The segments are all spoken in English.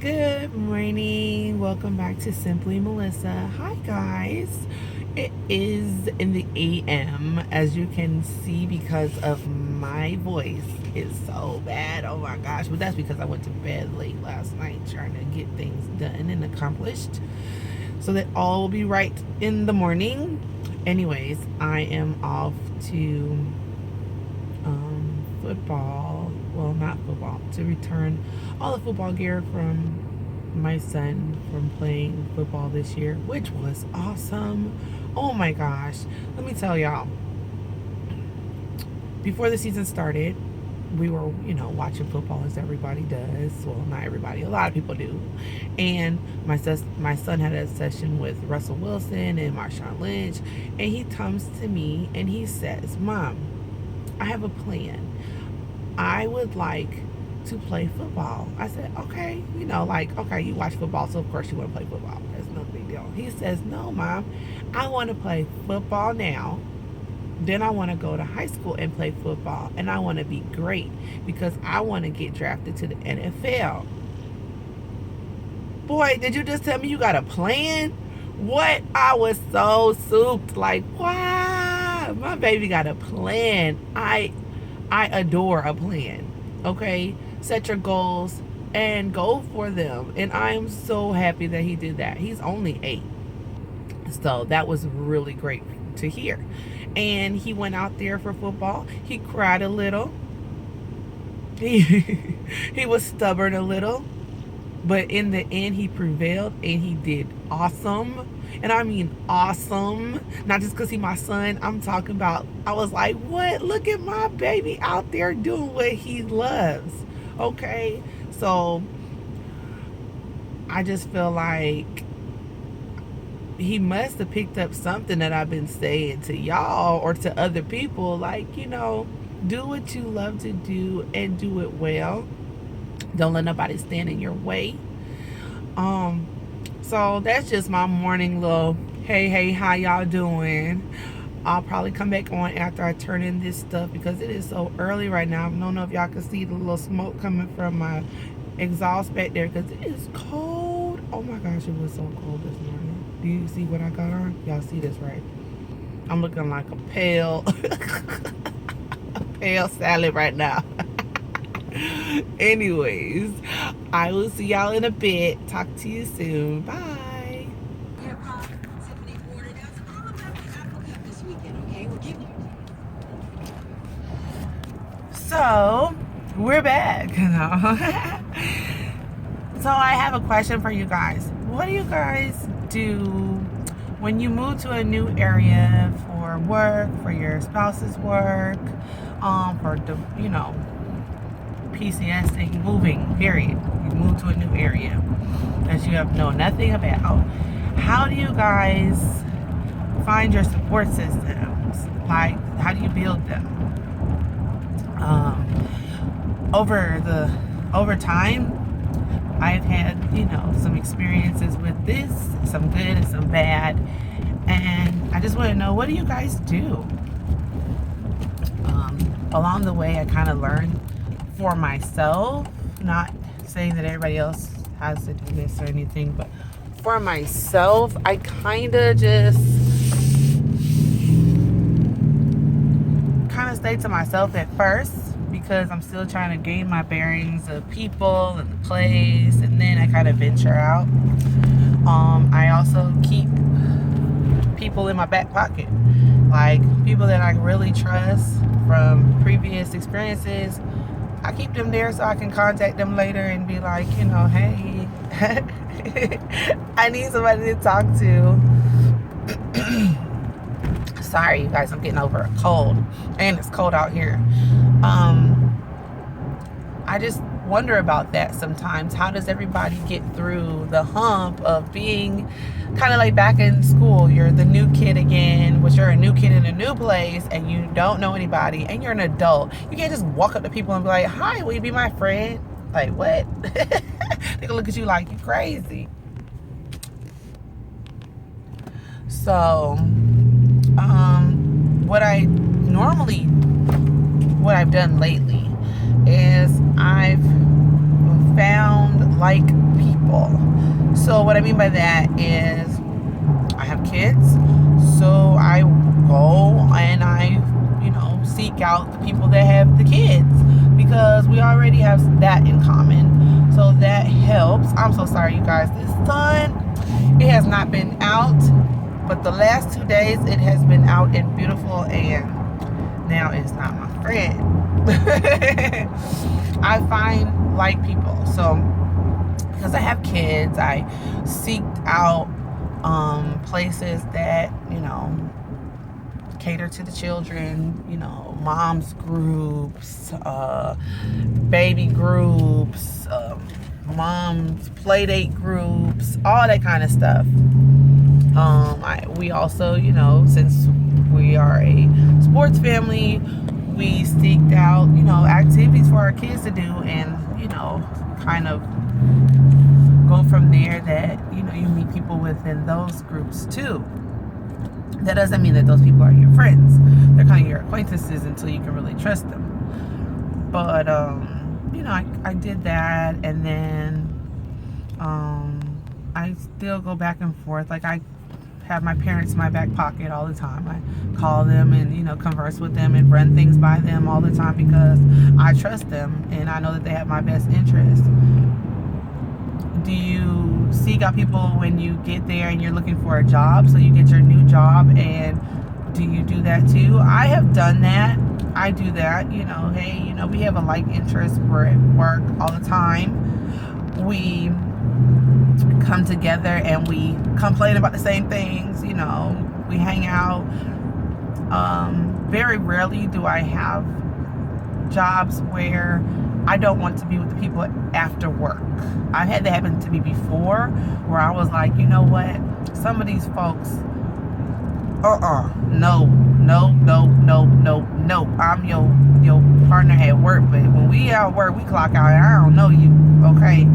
Good morning. Welcome back to Simply Melissa. Hi, guys. It is in the AM, as you can see, because of my voice is so bad. Oh my gosh. But that's because I went to bed late last night trying to get things done and accomplished so that all will be right in the morning. Anyways, I am off to football. Well, not football, to return all the football gear from my son from playing football this year, which was awesome. Oh my gosh. Let me tell y'all, before the season started, we were, watching football as everybody does. Well, not everybody, a lot of people do. And my son had a session with Russell Wilson and Marshawn Lynch, and he comes to me and he says, "Mom, I have a plan. I would like to play football." I said, okay, okay, you watch football, so of course you want to play football. That's no big deal. He says, "No, Mom, I want to play football now. Then I want to go to high school and play football. And I want to be great because I want to get drafted to the NFL." Boy, did you just tell me you got a plan? What? I was so souped. Like, wow, my baby got a plan. I adore a plan. Okay? Set your goals and go for them. And I am so happy that he did that. He's only 8. So that was really great to hear. And he went out there for football. He cried a little. He was stubborn a little. But in the end, he prevailed and he did awesome. And I mean awesome. Not just because he's my son. I'm talking about, I was like, what? Look at my baby out there doing what he loves. Okay? So I just feel like he must have picked up something that I've been saying to y'all or to other people. Like, do what you love to do and do it well. Don't let nobody stand in your way. So that's just my morning little, hey, how y'all doing? I'll probably come back on after I turn in this stuff because it is so early right now. I don't know if y'all can see the little smoke coming from my exhaust back there because it is cold. Oh my gosh, it was so cold this morning. Do you see what I got on? Y'all see this, right? I'm looking like a pale, a pale salad right now. Anyways, I will see y'all in a bit. Talk to you soon. Bye. So, we're back. So, I have a question for you guys. What do you guys do when you move to a new area for work, for your spouse's work, for the, PCS thing, moving, period. You move to a new area that you have known nothing about. How do you guys find your support systems? Like, how do you build them? Over time, I've had, some experiences with this, some good and some bad. And I just want to know, what do you guys do? Along the way, I kind of learned for myself, not saying that everybody else has to do this or anything, but for myself, I kind of just stay to myself at first because I'm still trying to gain my bearings of people and the place, and then I kind of venture out. I also keep people in my back pocket, like people that I really trust from previous experiences. I keep them there so I can contact them later and be like, hey, I need somebody to talk to. Sorry, you guys, I'm getting over a cold. And it's cold out here. I just wonder about that sometimes. How does everybody get through the hump of being kind of like back in school? You're the new kid again, but you're a new kid in a new place and you don't know anybody and you're an adult. You can't just walk up to people and be like, "Hi, will you be my friend?" Like, what? They can look at you like you crazy. So, what I've done lately is I've found like people. So what I mean by that is I have kids, so I go and I, seek out the people that have the kids because we already have that in common. So that helps. I'm so sorry, you guys. This sun, it has not been out, but the last 2 days it has been out and beautiful, and now it's not my friend. I find like people. So because I have kids, I seeked out places that, cater to the children, moms groups, baby groups, moms play date groups, all that kind of stuff. We also, since we are a sports family, we seeked out, activities for our kids to do, and, kind of go from there that, you meet people within those groups too. That doesn't mean that those people are your friends. They're kind of your acquaintances until you can really trust them. But, I did that, and then I still go back and forth. Like, I have my parents in my back pocket all the time. I call them and, converse with them and run things by them all the time because I trust them and I know that they have my best interest. Do you seek out people when you get there and you're looking for a job, so you get your new job, and do you do that too? I have done that. I do that. Hey, we have a like interest. We're at work all the time. We come together and we complain about the same things. We hang out. Very rarely do I have jobs where I don't want to be with the people after work. I've had that happen to me before, where I was like, you know what? Some of these folks, no. I'm your partner at work, but when we out work, we clock out. I don't know you, okay?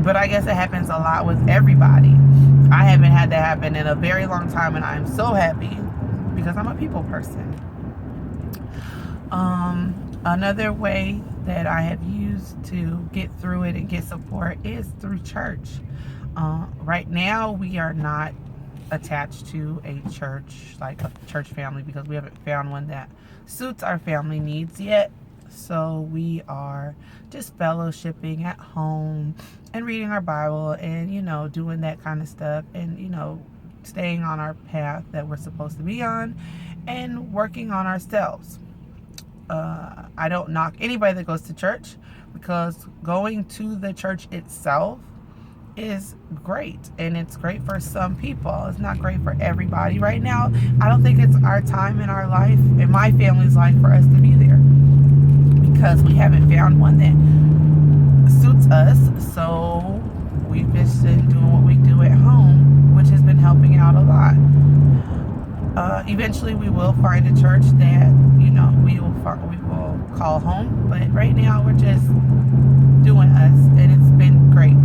But I guess it happens a lot with everybody. I haven't had that happen in a very long time, and I'm so happy because I'm a people person. Another way that I have used to get through it and get support is through church. Right now, we are not attached to a church, like a church family, because we haven't found one that suits our family needs yet. So we are just fellowshipping at home and reading our Bible and, doing that kind of stuff and, staying on our path that we're supposed to be on and working on ourselves. I don't knock anybody that goes to church, because going to the church itself is great, and it's great for some people. It's not great for everybody right now. I don't think it's our time in our life, in my family's life, for us to be there, because we haven't found one that suits us. So we've just been doing what we do at home, which has been helping out a lot. Eventually we will find a church that, we will call home. But right now we're just doing us, and it's been great.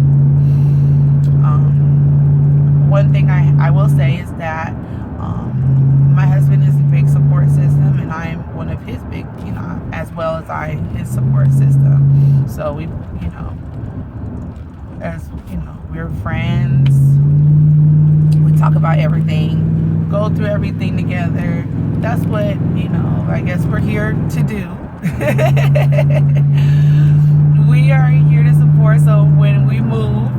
One thing I will say is that my husband is a big support system, and I'm one of his big, as well as his support system. So we, we're friends. We talk about everything, go through everything together. That's what, I guess we're here to do. We are here to support. So when we move,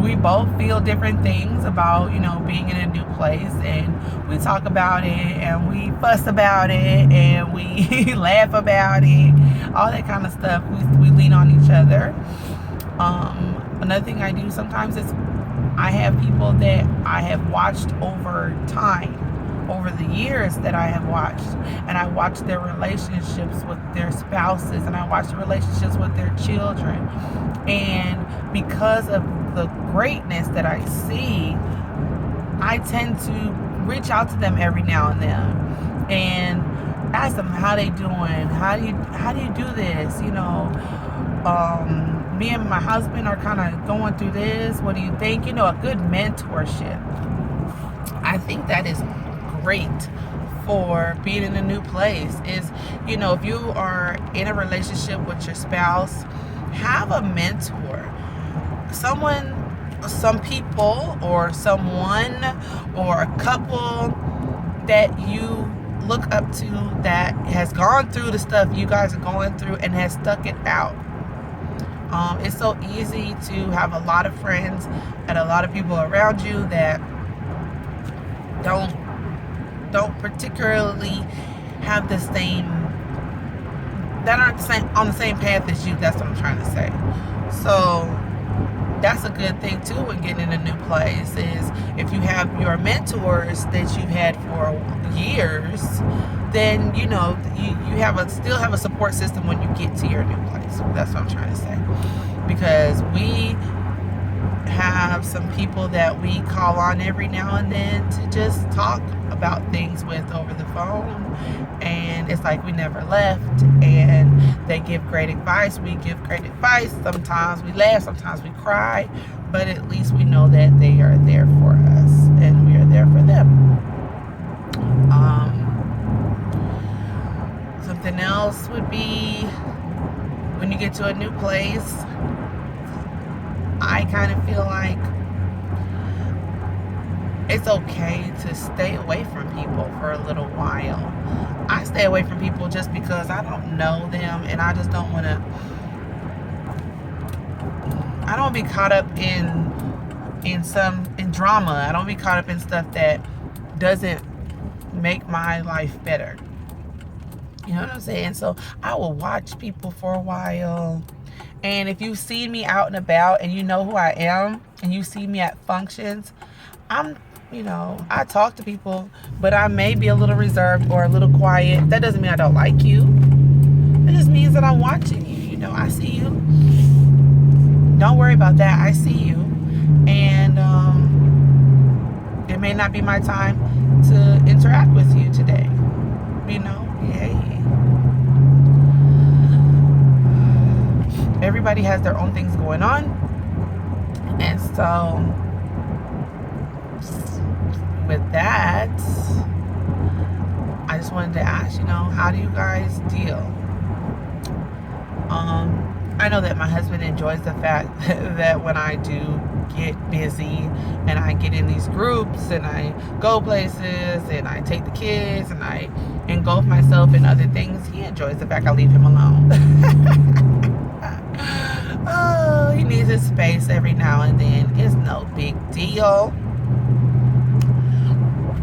we both feel different things about, being in a new place, and we talk about it, and we fuss about it, and we laugh about it, all that kind of stuff. We lean on each other. Another thing I do sometimes is I have people that I have watched over time, over the years that I have watched, and I watch their relationships with their spouses, and I watch the relationships with their children, and because of the greatness that I see, I tend to reach out to them every now and then and ask them how they doing, how do you do this, me and my husband are kind of going through this, what do you think? A good mentorship. I think that is great for being in a new place. Is, if you are in a relationship with your spouse, have a mentor. some people or someone or a couple that you look up to that has gone through the stuff you guys are going through and has stuck it out. It's so easy to have a lot of friends and a lot of people around you that don't particularly have the same, that aren't on the same path as you. That's what I'm trying to say. So that's a good thing too when getting in a new place, is if you have your mentors that you've had for years, then you still have a support system when you get to your new place. That's what I'm trying to say. Because we have some people that we call on every now and then to just talk about things with over the phone, and it's like we never left, and they give great advice, we give great advice, sometimes we laugh, sometimes we cry, but at least we know that they are there for us and we are there for them. Something else would be when you get to a new place, I kind of feel like it's okay to stay away from people for a little while. I stay away from people just because I don't know them, and I just don't want to, I don't be caught up in drama. I don't be caught up in stuff that doesn't make my life better. You know what I'm saying? So I will watch people for a while. And if you see me out and about and you know who I am and you see me at functions, I talk to people, but I may be a little reserved or a little quiet. That doesn't mean I don't like you. It just means that I'm watching you. I see you. Don't worry about that. I see you. And it may not be my time to interact with you today. Hey. Everybody has their own things going on. And so with that, I just wanted to ask, how do you guys deal? I know that my husband enjoys the fact that when I do get busy and I get in these groups and I go places and I take the kids and I engulf myself in other things, he enjoys the fact I leave him alone. Oh, he needs his space every now and then. It's no big deal.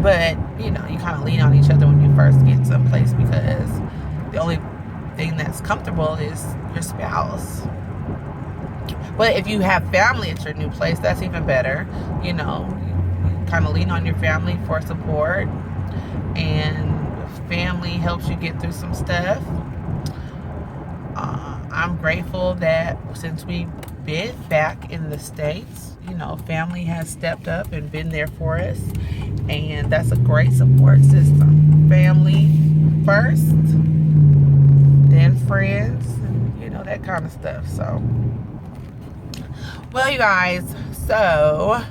But, you kind of lean on each other when you first get someplace, because the only thing that's comfortable is your spouse. But if you have family at your new place, that's even better. You kind of lean on your family for support, and family helps you get through some stuff. I'm grateful that since we've been back in the States, family has stepped up and been there for us, and that's a great support system. Family first, then friends, that kind of stuff. So, well, you guys, so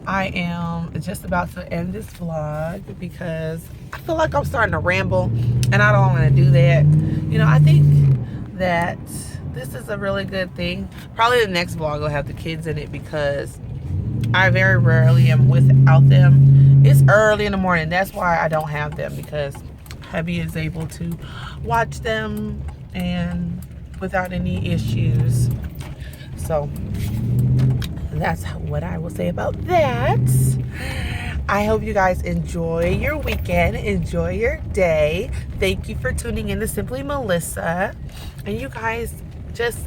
I am just about to end this vlog because I feel like I'm starting to ramble, and I don't want to do that. I think that this is a really good thing. Probably the next vlog will have the kids in it, because I very rarely am without them. It's early in the morning. That's why I don't have them, because hubby is able to watch them and without any issues. So that's what I will say about that. I hope you guys enjoy your weekend, enjoy your day. Thank you for tuning in to Simply Melissa, and you guys just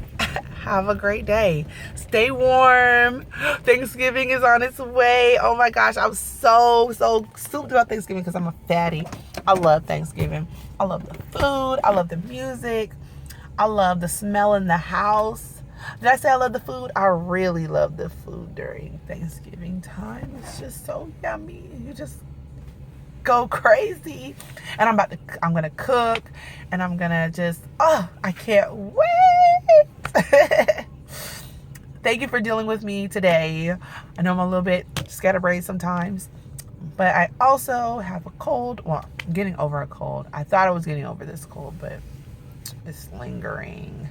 have a great day. Stay warm. Thanksgiving is on its way. Oh my gosh, I'm so stoked about Thanksgiving because I'm a fatty. I love Thanksgiving. I love the food. I love the music. I love the smell in the house. Did I say I love the food? I really love the food during Thanksgiving time. It's just so yummy. You just go crazy. And I'm gonna cook, and I'm gonna I can't wait. Thank you for dealing with me today. I know I'm a little bit scatterbrained sometimes, but I also have a cold. Well, I'm getting over a cold. I thought I was getting over this cold, but it's lingering.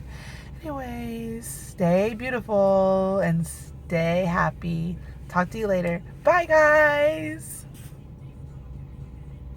anyways, stay beautiful and stay happy. Talk to you later. Bye, guys.